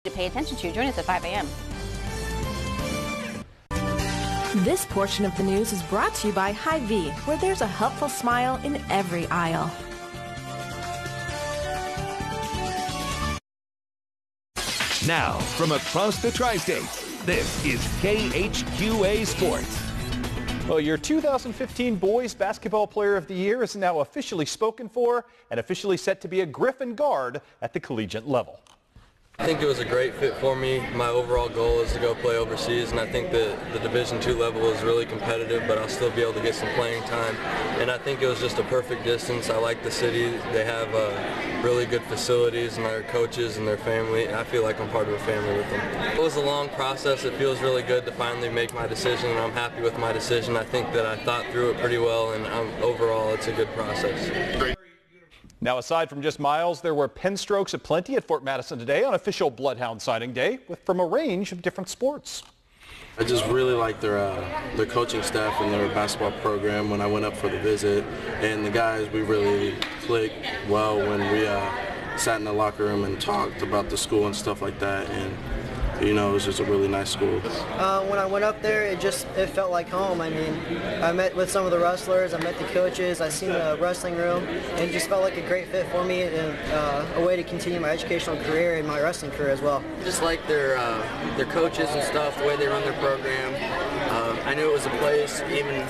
to pay attention to. Join us at 5 a.m. This portion of the news is brought to you by Hy-Vee, where there's a helpful smile in every aisle. Now, from across the tri-states, this is KHQA Sports. Well, your 2015 Boys Basketball Player of the Year is now officially spoken for and officially set to be a Griffin guard at the collegiate level. I think it was a great fit for me. My overall goal is to go play overseas, and I think that the Division II level is really competitive, but I'll still be able to get some playing time. And I think it was just a perfect distance. I like the city. They have really good facilities, and their coaches and their family. I feel like I'm part of a family with them. It was a long process. It feels really good to finally make my decision, and I'm happy with my decision. I think that I thought through it pretty well, and overall it's a good process. Great. Now, aside from just Miles, there were pen strokes aplenty at Fort Madison today on official Bloodhound signing day from a range of different sports. I just really like their coaching staff and their basketball program when I went up for the visit. And the guys, we really clicked well when we sat in the locker room and talked about the school and stuff like that. And you know, it was just a really nice school. When I went up there, it felt like home. I mean, I met with some of the wrestlers, I met the coaches, I seen the wrestling room, and it just felt like a great fit for me and a way to continue my educational career and my wrestling career as well. Just like their coaches and stuff, the way they run their program. I knew it was a place, even,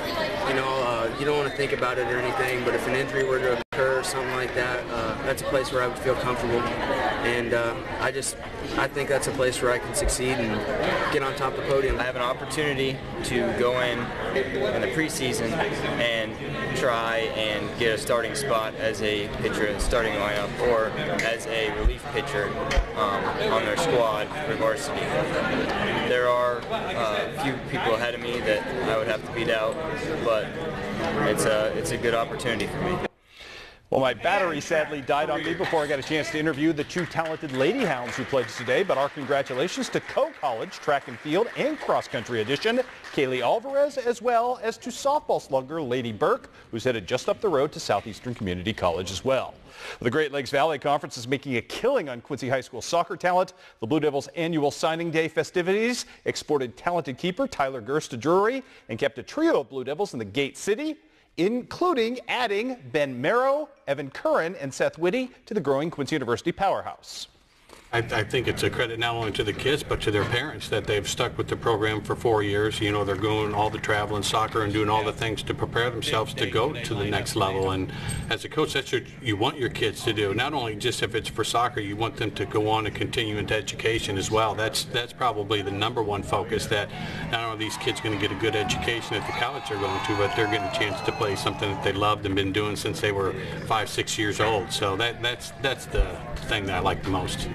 you don't want to think about it or anything, but if an injury were to occur or something like that, that's a place where I would feel comfortable. And I think that's a place where I can succeed and get on top of the podium. I have an opportunity to go in the preseason and try and get a starting spot as a pitcher in the starting lineup or as a relief pitcher on their squad for varsity. There are a few people ahead of me that I would have to beat out, but it's a good opportunity for me. Well, my battery sadly died on me before I got a chance to interview the two talented Lady Hounds who played today, but our congratulations to co-college track and field and cross-country edition Kaylee Alvarez, as well as to softball slugger Lady Burke, who's headed just up the road to Southeastern Community College as well. The Great Lakes Valley Conference is making a killing on Quincy High School soccer talent. The Blue Devils' annual signing day festivities exported talented keeper Tyler Gerst to Drury and kept a trio of Blue Devils in the Gate City, including adding Ben Merrow, Evan Curran, and Seth Whitty to the growing Quincy University powerhouse. I think it's a credit not only to the kids but to their parents that they've stuck with the program for 4 years. You know, they're going all the travel and soccer and doing all the things to prepare themselves to go to the next level. And as a coach, that's what you want your kids to do. Not only just if it's for soccer, you want them to go on and continue into education as well. That's probably the number one focus, that not only are these kids going to get a good education at the college they're going to, but they're getting a chance to play something that they loved and been doing since they were 5-6 years old. So that's the thing that I like the most.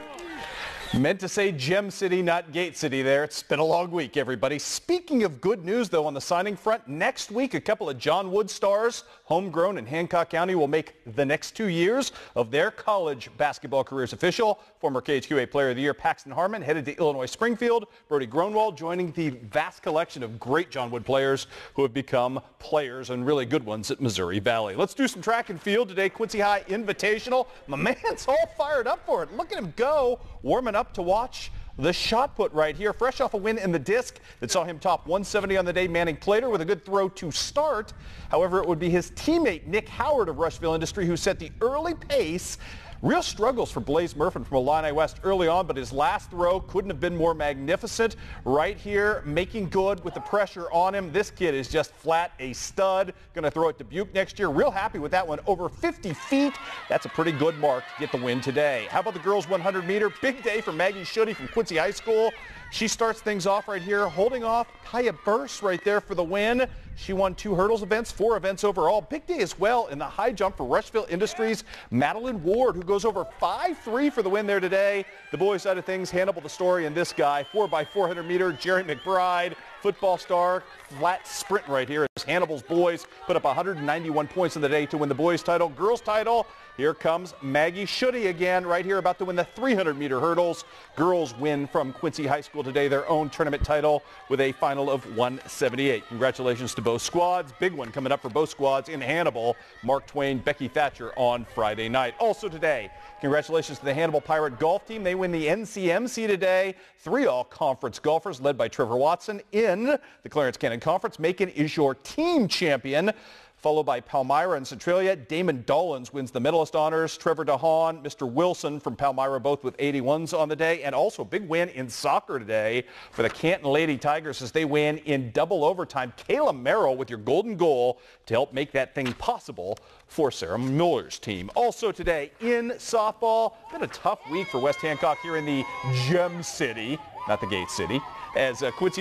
Meant to say Gem City, not Gate City there. It's been a long week, everybody. Speaking of good news, though, on the signing front, next week, a couple of John Wood stars, homegrown in Hancock County, will make the next 2 years of their college basketball careers official. Former KHQA Player of the Year Paxton Harmon headed to Illinois Springfield. Brody Gronwald joining the vast collection of great John Wood players who have become players and really good ones at Missouri Valley. Let's do some track and field today. Quincy High Invitational. My man's all fired up for it. Look at him go, warming up to watch the shot put right here, fresh off a win in the disc that saw him top 170 on the day. Manning Plater with a good throw to start. However, it would be his teammate Nick Howard of Rushville Industry who set the early pace. Real struggles for Blaze Murphin from Illini West early on, but his last throw couldn't have been more magnificent. Right here, making good with the pressure on him. This kid is just flat a stud. Going to throw it to Buke next year. Real happy with that one. Over 50 feet. That's a pretty good mark to get the win today. How about the girls 100 meter? Big day for Maggie Schutte from Quincy High School. She starts things off right here, holding off Kaya Burse right there for the win. She won 2 hurdles events, 4 events overall. Big day as well in the high jump for Rushville Industries. Madeline Ward, who goes over 5'3" for the win there today. The boys side of things, Hannibal the Story, and this guy, 4x400 meter, Jerry McBride, football star, flat sprint right here as Hannibal's boys put up 191 points in the day to win the boys title. Girls title, here comes Maggie Schutte again right here, about to win the 300-meter hurdles. Girls win from Quincy High School today their own tournament title with a final of 178. Congratulations to both squads. Big one coming up for both squads in Hannibal. Mark Twain, Becky Thatcher on Friday night. Also today, congratulations to the Hannibal Pirate golf team. They win the NCMC today. 3 all-conference golfers led by Trevor Watson in the Clarence Cannon Conference. Macon is your team champion, followed by Palmyra and Centralia. Damon Dollins wins the medalist honors. Trevor DeHaan, Mr. Wilson from Palmyra, both with 81s on the day. And also a big win in soccer today for the Canton Lady Tigers as they win in double overtime. Kayla Merrill with your golden goal to help make that thing possible for Sarah Miller's team. Also today in softball, been a tough week for West Hancock here in the Gem City, not the Gate City, as Quincy